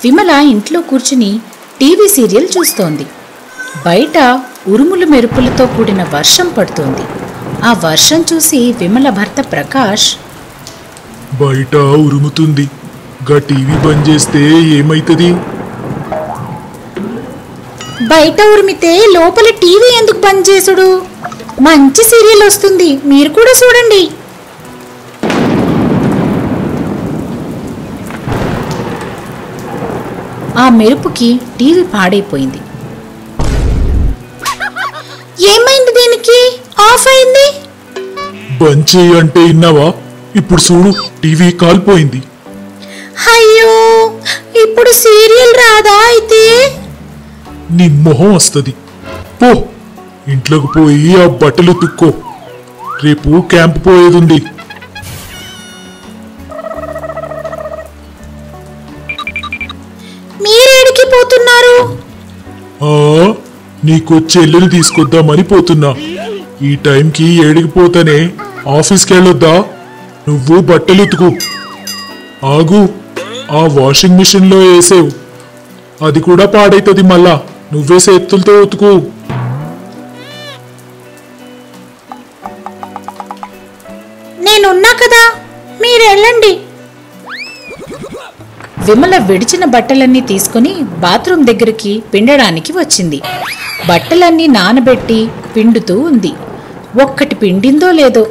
విమల ఇంట్లో కూర్చుని TV serial చూస్తోంది. బయట ఉరుములు మెరుపులతో కూడిన వర్షం పడుతోంది. ఆ వర్షం చూసి విమల భర్త ప్రకాష్, బయట ఉరుముతుంది, గా టీవీ బంద్ చేస్తే ఏమైతుంది? బయట ఉరిమితే లోపల టీవీ ఎందుకు బంద్ చేసుడు? మంచి సీరియల్ వస్తుంది, మీరు కూడా చూడండి. ఆ మెరుపుకి టీవీ పాడైపోయింది. ఏమైంది? దీనికి ఆఫ్ అయింది. బంద్ చేయి అంటే ఇన్నావా? ఇప్పుడు చూడు, టీవీ కాలిపోయింది. అయ్యో, ఇప్పుడు సీరియల్ రాదా? అయితే నీ మొహం వస్తుంది. పో, ఇంట్లోకి పోయి ఆ బట్టలు తుక్కో, రేపు క్యాంప్ పోయేదుంది. మీరేడికి పోతున్నారు? నీకు చెల్లెలు తీసుకొద్దామని పోతున్నా. ఈ టైంకి ఏడికి పోతానే, ఆఫీస్కి వెళ్ళొద్దా? నువ్వు బట్టలు ఉతుకు. ఆగు, ఆ వాషింగ్ మిషన్లో వేసేవు, అది కూడా పాడైతుంది. మళ్ళా నువ్వే చేతులతో ఉతుకు. నేనున్నా కదా, మీరు వెళ్ళండి. విమల విడిచిన బట్టలన్నీ తీసుకుని బాత్రూమ్ దగ్గరికి పిండడానికి వచ్చింది. బట్టలన్నీ నానబెట్టి పిండుతూ ఉంది. ఒక్కటి పిండిందో లేదో.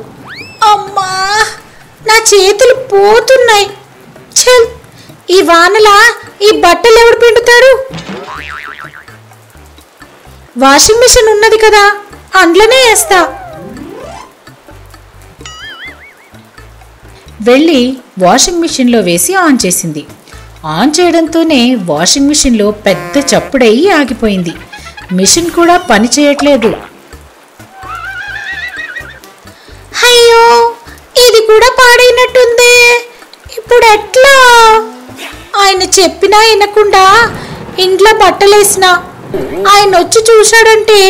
అమ్మా, నా చేతులు పోతున్నాయి. చల్, ఈ వానలా ఈ బట్టలు ఎవడు పిండుతారు? వాషింగ్ మిషన్ ఉన్నది కదా, అందులోనే వేస్తా. వెళ్ళి వాషింగ్ మిషన్లో వేసి ఆన్ చేసింది. ఆన్ చేయడంతోనే వాషింగ్ మిషన్లో పెద్ద చప్పుడయ్యి ఆగిపోయింది. మిషన్ కూడా పని చేయట్లేదు. అయ్యో, ఇది కూడా పాడైనట్టుంది. ఇప్పుడు ఎట్లా? ఆయన చెప్పినా వినకుండా ఇంట్లో బట్టలేసిన ఆయన వచ్చి చూశాడంటే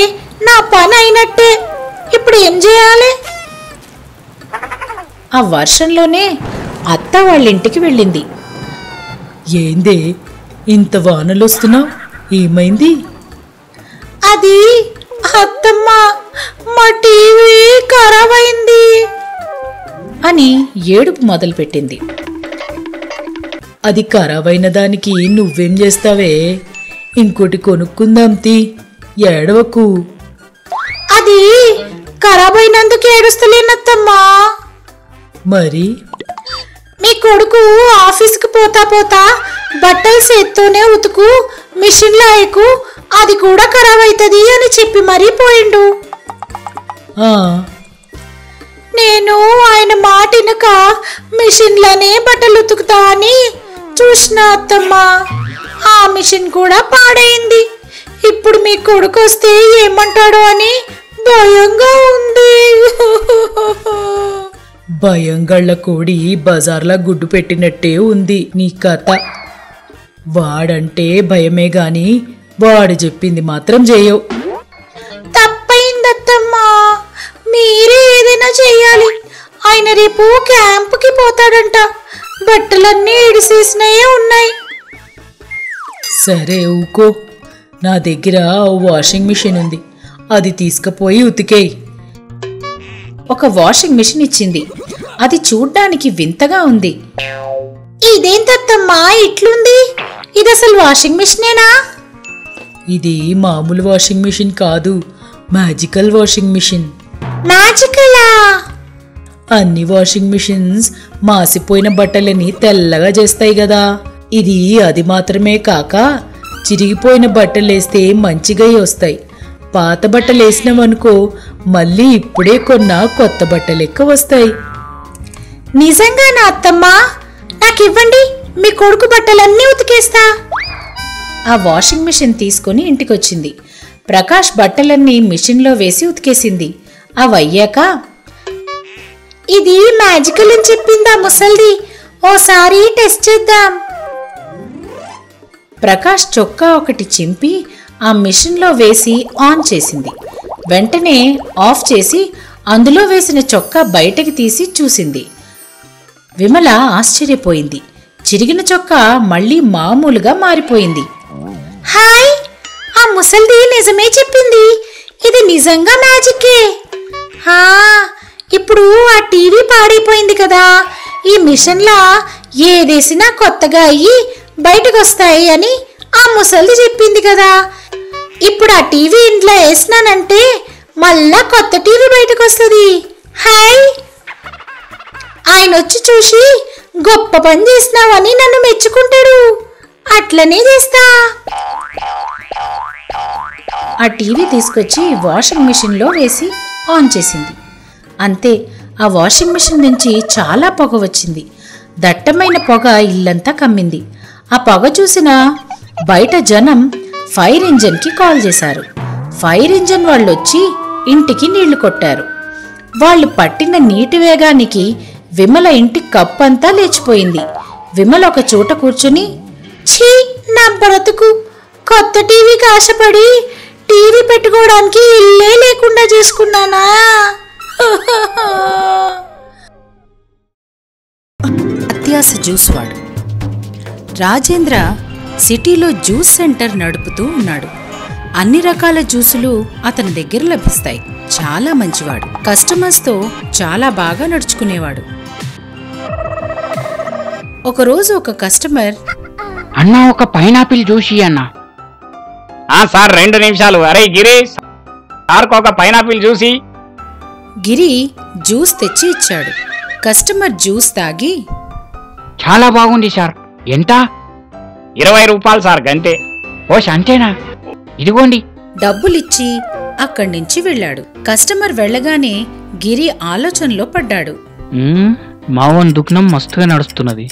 నా పని అయినట్టే. ఇప్పుడు ఏం చేయాలి? ఆ వర్షంలోనే అత్త వాళ్ళ ఇంటికి వెళ్ళింది. ఏందే ఇంత వానలొస్తున్నావు? ఏమైంది? అది అత్తమ్మ, మా టీవీ ఖరాబ్ అయింది అని ఏడుపు మొదలుపెట్టింది. అది ఖరాబైన దానికి నువ్వేం చేస్తావే? ఇంకోటి కొనుక్కుందాం తీ, ఏడవకు. అది ఖరాబ్ అయినందుకు ఏడుస్తలేనత్తమ్మా. మరి మీ కొడుకు ఆఫీస్కి పోతా పోతా బట్టలు చేత్తోనే ఉతుకు, మిషన్లో వేయకు, అది కూడా ఖరాబ్ అవుతుంది అని చెప్పి మరీ పోయిండు. నేను ఆయన మాట వినక మిషన్లోనే బట్టలు ఉతుకుతా అని చూసిన అత్తమ్మా. ఆ మిషన్ కూడా పాడైంది. ఇప్పుడు మీ కొడుకు వస్తే ఏమంటాడో అని భయంగా ఉంది. భయం గళ్ళ కోడి బజార్లా గుడ్డు పెట్టినట్టే ఉంది నీ కథ. వాడంటే భయమే గాని వాడు చెప్పింది మాత్రం చేయవు. తప్పైందత్తమ్మా, మీరే ఏదైనా చెయ్యాలి. ఆయన రేపు క్యాంపుకి పోతాడంట. బట్టలన్నీ ఇడిసేసినాయే ఉన్నాయి. సరే ఊకో, నా దగ్గర వాషింగ్ మిషన్ ఉంది, అది తీసుకుపోయి ఉతికేయి. ఒక వాషింగ్ మిషన్ ఇచ్చింది. అది చూడ్డానికి వింతగా ఉంది. ఇదేంతత్తమ్మా ఇట్లుంది? ఇది అసలు వాషింగ్ మిషనేనా? ఇది మామూలు వాషింగ్ మిషన్ కాదు, మ్యాజికల్ వాషింగ్ మిషన్. మ్యాజికలా? అన్ని వాషింగ్ మిషన్స్ మాసిపోయిన బట్టలని తెల్లగా చేస్తాయి కదా, ఇది అది మాత్రమే కాక చిరిగిపోయిన బట్టలేస్తే మంచిగా వస్తాయి. పాత బట్టలు వేసినామనుకో మళ్ళీ ఇప్పుడే కొన్న కొత్త బట్టలెక్క వస్తాయి. నిజంగా నా అత్తమ్మా? నాకివ్వండి, మీ కొడుకు బట్టలన్నీ ఉతికేస్తా. ఆ వాషింగ్ మిషన్ తీసుకుని ఇంటికొచ్చింది. ప్రకాష్ బట్టలన్నీ మిషన్లో వేసి ఉతికేసింది. అవయ్యాక, ఇది మ్యాజికల్ అని చెప్పిందా ముసల్ది, ఓసారి టెస్ట్ చేద్దాం. ప్రకాష్ చొక్కా ఒకటి చింపి ఆ మిషన్లో వేసి ఆన్ చేసింది. వెంటనే ఆఫ్ చేసి అందులో వేసిన చొక్కా బయటకి తీసి చూసింది. విమల ఆశ్చర్యపోయింది. చిరిగిన చొక్కా మళ్ళీ మామూలుగా మారిపోయింది. హాయ్, ఆ ముసల్ది నిజమే చెప్పింది. ఇది నిజంగా మ్యాజిక్కే. ఇప్పుడు ఆ టీవీ పాడైపోయింది కదా, ఈ మిషన్లా ఏదేసినా కొత్తగా అయ్యి బయటకు వస్తాయి అని ఆ ముసల్ది చెప్పింది కదా. ఇప్పుడు ఆ టీవీ ఇంట్లో వేసినానంటే మళ్ళా కొత్త టీవీ బయటకు వస్తుంది. హాయ్, ఆయన వచ్చి చూసి గొప్ప పని చేసినావని నన్ను మెచ్చుకుంటాడు. అట్లనే చేస్తా. ఆ టీవీ తీసుకొచ్చి వాషింగ్ మిషన్లో వేసి ఆన్ చేసింది. అంతే, ఆ వాషింగ్ మిషన్ నుంచి చాలా పొగ వచ్చింది. దట్టమైన పొగ ఇల్లంతా కమ్మింది. ఆ పొగ చూసిన బయట జనం ఫైర్ ఇంజన్కి కాల్ చేశారు. ఫైర్ ఇంజన్ వాళ్ళు వచ్చి ఇంటికి నీళ్లు కొట్టారు. వాళ్ళు పట్టిన నీటి వేగానికి విమల ఇంటి కప్పంతా లేచిపోయింది. విమల ఒక చోట కూర్చుని, ఛీ, నా బ్రతుకు, కొత్త టీవీకి ఆశపడి టీవీ పెట్టుకోవడానికి ఇల్లే లేకుండా చేసుకున్నానా. అత్యాస జ్యూస్ వాడు. రాజేంద్ర సిటీలో జ్యూస్ సెంటర్ నడుపుతూ ఉన్నాడు. అన్ని రకాల జ్యూసులు అతని దగ్గర లభిస్తాయి. చాలా మంచివాడు. కస్టమర్స్తో చాలా బాగా నడుచుకునేవాడు. ఒకరోజు ఒక కస్టమర్, అన్నా ఒక పైనాపిల్ జ్యూస్ అన్నా. సార్ 2 నిమిషాలు. అరే గిరి, సార్కు ఒక పైనాపిల్ జ్యూసి. గిరి జ్యూస్ తెచ్చి ఇచ్చాడు. కస్టమర్ జ్యూస్ తాగి, చాలా బాగుంది సార్. ఎంత? 20 రూపాయలు సార్, గంటే. ఓష్, అంతేనా? ఇదిగోండి. డబ్బులిచ్చి అక్కడి నుంచి వెళ్ళాడు. కస్టమర్ వెళ్ళగానే గిరి ఆలోచనలో పడ్డాడు. మావన్ దుకాణం మస్తుగా నడుస్తున్నది.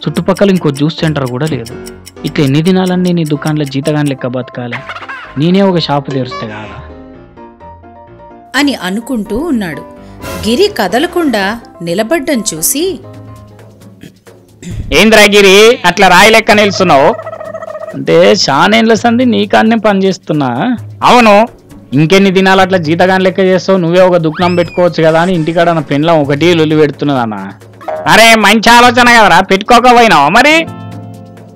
చుట్టుపక్కల ఇంకో జ్యూస్ సెంటర్ కూడా లేదు. ఇట్లా ఎన్ని దినాలన్నీ నీ దుకాణంలో జీతగాని లెక్క బతకాలి. నేనే ఒక షాపు తెరుస్తే కాదా అని అనుకుంటూ ఉన్నాడు. గిరి కదలకుండా నిలబడ్డం చూసి, ఏంద్రా గిరి, అట్లా రాయి లెక్క నిలుస్తున్నావు? అంటే షానేళ్ళ సంది నీకాన్నే పని చేస్తున్నా. అవును. ఇంకెన్ని దినాలు అట్లా జీతగాని లెక్క చేస్తావు? నువ్వే ఒక దుకాణం పెట్టుకోవచ్చు కదా అని ఇంటికాడ నా పెన్లో ఒకటి లొల్లి పెడుతున్నదన్నా. అరే మంచి ఆలోచన కదరా, పెట్టుకోకపోయినావా మరి?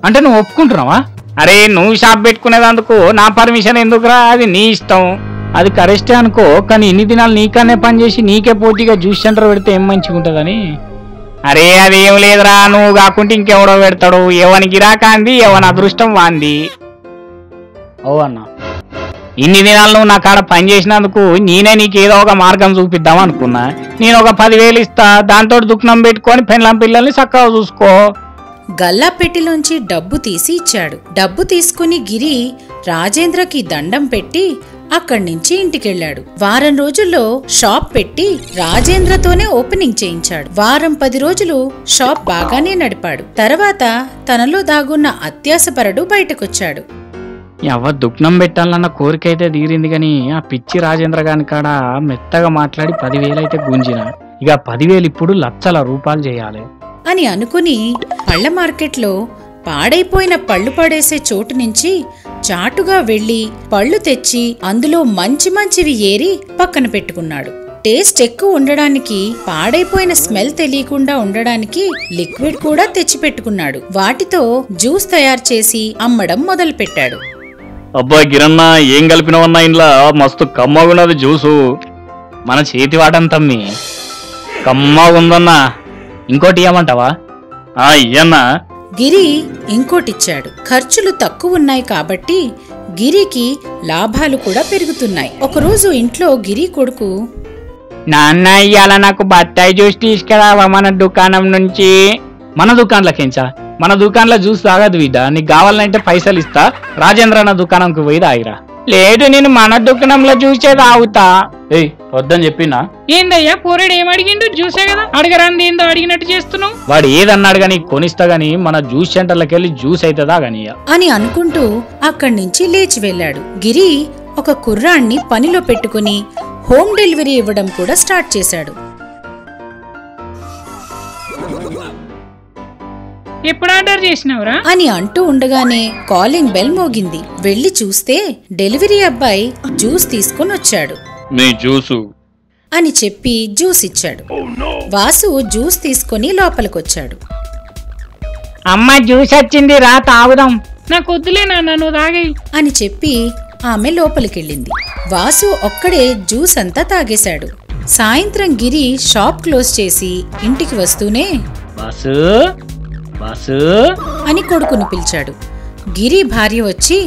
అంటే నువ్వు ఒప్పుకుంటున్నావా? అరే నువ్వు షాప్ పెట్టుకునేదందుకు నా పర్మిషన్ ఎందుకురా? అది నీ ఇష్టం. అది కరెస్టే అనుకో, కానీ ఇన్ని దినాలు నీకనే పని చేసి నీకే పోటీగా జ్యూస్ సెంటర్ పెడితే ఏం మంచిగా ఉంటుందని. అరే అదేం లేదురా, నువ్వు కాకుంటే ఇంకెవడో పెడతాడు. ఎవని గిరాకాంది, ఎవని అదృష్టం వాంది. ఓ అన్నా, ఇన్ని దినాలు నువ్వు నా కాడ పని చేసినందుకు నేనే నీకు ఏదో ఒక మార్గం చూపిద్దాం అనుకున్నా. నేను ఒక 10,000 ఇస్తా, దాంతో దుకాణం పెట్టుకొని పెళ్ళాం పిల్లల్ని చక్కగా చూసుకో. గల్లా పెట్టిలోంచి డబ్బు తీసి ఇచ్చాడు. డబ్బు తీసుకుని గిరి రాజేంద్రకి దండం పెట్టి అక్కడి నుంచి ఇంటికెళ్లాడు. వారం రోజుల్లో షాప్ పెట్టి రాజేంద్రతోనే ఓపెనింగ్ చేయించాడు. వారం 10 రోజులు షాప్ బాగానే నడిపాడు. తర్వాత తనలో దాగున్న అత్యాసపరుడు బయటకొచ్చాడు. ఎవ దుకాణం పెట్టాలన్న కోరిక అయితే తీరింది, గాని ఆ పిచ్చి రాజేంద్ర గాని కాడ మెత్తగా మాట్లాడి 10,000 అయితే గుంజిన. ఇక 10,000 ఇప్పుడు లక్షల రూపాయలు చేయాలి అని అనుకుని పళ్ల మార్కెట్లో పాడైపోయిన పళ్ళు పడేసే చోటు నుంచి చాటుగా వెళ్లి పళ్ళు తెచ్చి అందులో మంచి మంచివి ఏరి పక్కన పెట్టుకున్నాడు. టేస్ట్ ఎక్కువ ఉండడానికి, పాడైపోయిన స్మెల్ తెలియకుండా ఉండడానికి లిక్విడ్ కూడా తెచ్చి పెట్టుకున్నాడు. వాటితో జ్యూస్ తయారు చేసి అమ్మడం మొదలు పెట్టాడు. అబ్బా గిరన్న, ఏం కలిపినవన్నా ఇంట్లో? మస్తు కమ్మగున్నది జ్యూసు. మన చేతి వాటంతమ్మి కమ్మగుందన్నా. ఇంకోటి ఇయ్యమంటావా? ఇయ్యన్నా. గిరి ఇంకోటిచ్చాడు. ఖర్చులు తక్కువున్నాయి కాబట్టి గిరికి లాభాలు కూడా పెరుగుతున్నాయి. ఒకరోజు ఇంట్లో గిరి కొడుకు, నాన్న ఇయ్యాల నాకు బత్తాయి జ్యూస్ తీసుకురావా మన దుకాణం నుంచి. మన దుకాణంలోకించా? మన దుకాణంలో జ్యూస్ తాగదు బిడ్డ. నీకు కావాలంటే పైసలు ఇస్తా, రాజేంద్ర నా దుకాణంకి పోయి తాగిరా. లేదు, నేను మన దుకాణంలో జ్యూసే తాగుతా. ఏయ్, వద్దని చెప్పినా? ఏందయ్యా పోరేడు ఏమడిగిండు? జ్యూసే కదా, అడగరాంది ఏందో అడిగినట్టు చేస్తున్నావు. వాడు ఏదన్నాడు గానీ కొనిస్తా గానీ మన జ్యూస్ సెంటర్లకి వెళ్ళి జ్యూస్ అవుతుందా గానీ అని అనుకుంటూ అక్కడి నుంచి లేచి వెళ్ళాడు. గిరి ఒక కుర్రాణ్ణి పనిలో పెట్టుకుని హోమ్ డెలివరీ ఇవ్వడం కూడా స్టార్ట్ చేశాడు. ఎప్పుడు ఆర్డర్ చేసినావురా అని అంటూ ఉండగానే కాలింగ్ బెల్ మోగింది. వెళ్లి చూస్తే డెలివరీ అబ్బాయి జ్యూస్ తీసుకుని వచ్చాడు. మీ జ్యూసు అని చెప్పి జ్యూస్ ఇచ్చాడు. వాసు జ్యూస్ తీసుకొని లోపలికొచ్చాడు. అమ్మ జ్యూస్ వచ్చింది, రా తాగుదాం. నాకు వద్దులే నాన్న, నువ్వు తాగేయి అని చెప్పి ఆమె లోపలికెళ్ళింది. వాసు ఒక్కడే జ్యూస్ అంతా తాగేశాడు. సాయంత్రం గిరి షాప్ క్లోజ్ చేసి ఇంటికి వస్తూనే బాసు బాసు అని కొడుకుని పిలిచాడు. గిరి భార్య వచ్చి,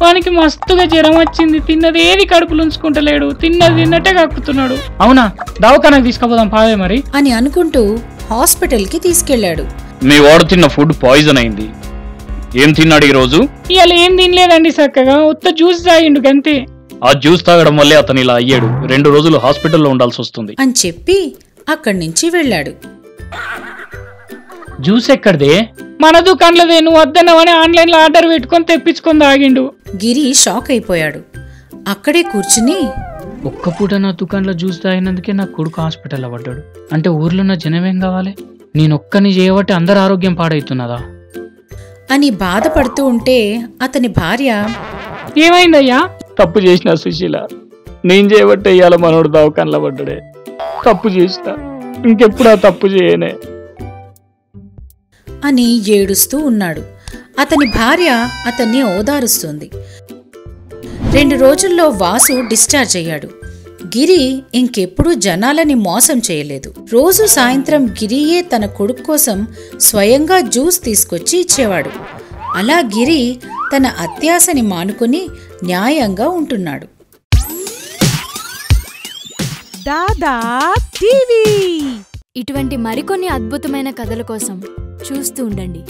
వానికి మస్తుగా జ్వరం వచ్చింది, తిన్నదేది కడుపులు ఉంచుకుంటలేడు, తిన్నది తిన్నట్టే కక్కుతున్నాడు. అవునా, దవాఖానకు తీసుకుపోదాం పావే మరి అని అనుకుంటూ హాస్పిటల్కి తీసుకెళ్లాడు. మీ వాడు తిన్న ఫుడ్ పాయిజన్ అయింది. ఏం తిన్నాడు ఈరోజు? ఇవాళ ఏం తినలేదండి, చక్కగా ఉత్త జ్యూస్ తాగిండు గంతే. ఆ జ్యూస్ తాగడం వల్లే అతను ఇలా అయ్యాడు. 2 రోజులు హాస్పిటల్లో ఉండాల్సి వస్తుంది అని చెప్పి అక్కడి నుంచి వెళ్ళాడు. జ్యూస్ ఎక్కడిదే? మన దుకాణంలోదే, నువ్వు వద్దన్నావని ఆన్లైన్ లో ఆర్డర్ పెట్టుకొని తెప్పించుకొని తాగిండు. గిరి షాక్ అయిపోయాడు. అక్కడే కూర్చుని, ఒక్క పూట నా దుకాణంలో జ్యూస్ తాగినందుకే నా కొడుకు హాస్పిటల్లో పడ్డాడు అంటే ఊర్లో నా జనమేం కావాలి? నేనొక్కని చేయబట్టి అందరు ఆరోగ్యం పాడవుతున్నదా అని బాధపడుతూ ఉంటే అతని భార్య, ఏమైందయ్యా? తప్పు చేసిన సుశీల, నేను చేయబట్టే ఇవాళ మనోడు దవాఖానలో పడ్డాడే. తప్పు చేసిన, ఇంకెప్పుడు ఆ తప్పు చేయనే అని ఏడుస్తూ ఉన్నాడు. అతని భార్య అతన్ని ఓదారుస్తుంది. 2 రోజుల్లో వాసు డిశ్చార్జ్ అయ్యాడు. గిరి ఇంకెప్పుడూ జనాలని మోసం చేయలేదు. రోజు సాయంత్రం గిరియే తన కొడుకు కోసం స్వయంగా జ్యూస్ తీసుకొచ్చి ఇచ్చేవాడు. అలా గిరి తన అత్యాశని మానుకొని న్యాయంగా ఉంటున్నాడు. దాదా టీవీ ఇటువంటి మరికొన్ని అద్భుతమైన కథల కోసం చూస్తూ ఉండండి.